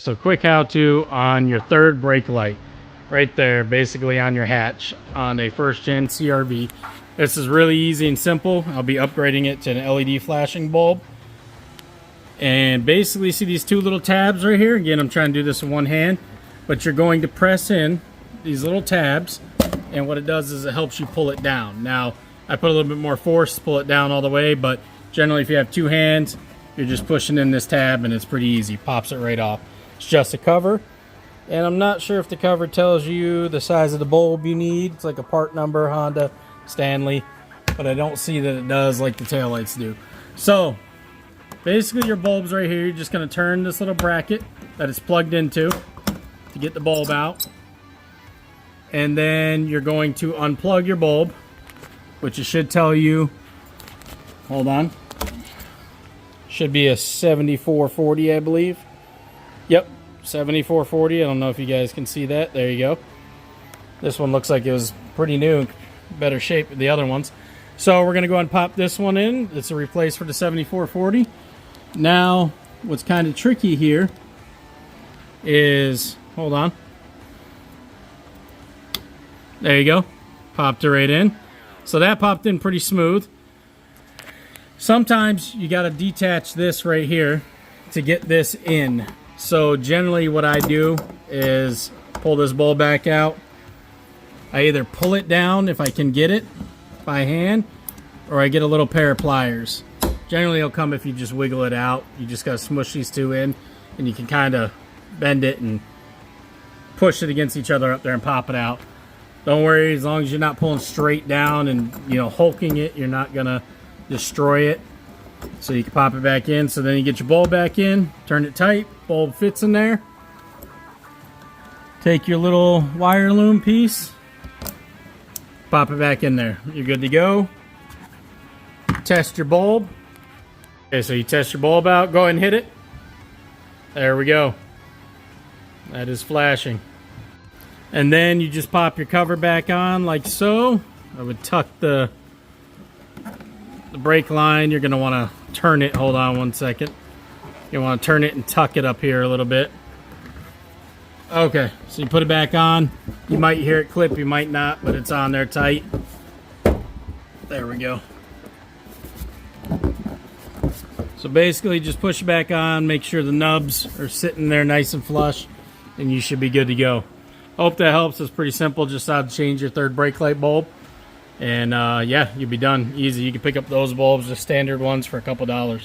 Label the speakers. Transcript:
Speaker 1: So quick how-to on your third brake light. Right there, basically on your hatch on a first gen CRV. This is really easy and simple. I'll be upgrading it to an LED flashing bulb. And basically see these two little tabs right here. Again, I'm trying to do this with one hand, but you're going to press in these little tabs, and what it does is it helps you pull it down. Now, I put a little bit more force to pull it down all the way, but generally if you have two hands, you're just pushing in this tab and it's pretty easy. Pops it right off. It's just a cover. And I'm not sure if the cover tells you the size of the bulb you need. It's like a part number, Honda, Stanley, but I don't see that it does like the taillights do. So basically your bulb's right here. You're just going to turn this little bracket that it's plugged into to get the bulb out. And then you're going to unplug your bulb, which it should tell you, hold on, should be a 7440, I believe. Yep, 7440. I don't know if you guys can see that. There you go. This one looks like it was pretty new, better shape than the other ones. So we're going to go and pop this one in. It's a replace for the 7440. Now, what's kind of tricky here is, hold on. There you go. Popped it right in. So that popped in pretty smooth. Sometimes you got to detach this right here to get this in. So generally what I do is pull this bulb back out. I either pull it down if I can get it by hand, or I get a little pair of pliers. Generally it'll come if you just wiggle it out. You just got to smush these two in, and you can kind of bend it and push it against each other up there and pop it out. Don't worry, as long as you're not pulling straight down and, you know, hulking it, you're not gonna destroy it. So you can pop it back in. So then you get your bulb back in, turn it tight, bulb fits in there. Take your little wire loom piece, pop it back in there. You're good to go. Test your bulb. Okay, so you test your bulb out, go ahead and hit it. There we go. That is flashing. And then you just pop your cover back on like so. I would tuck the brake line. You're going to want to turn it. Hold on one second. You want to turn it and tuck it up here a little bit. Okay, so you put it back on. You might hear it clip, you might not, but it's on there tight. There we go. So basically just push it back on, make sure the nubs are sitting there nice and flush, and you should be good to go. Hope that helps. It's pretty simple. Just how to change your third brake light bulb. And yeah, you'll be done. Easy. You can pick up those bulbs, the standard ones, for a couple $.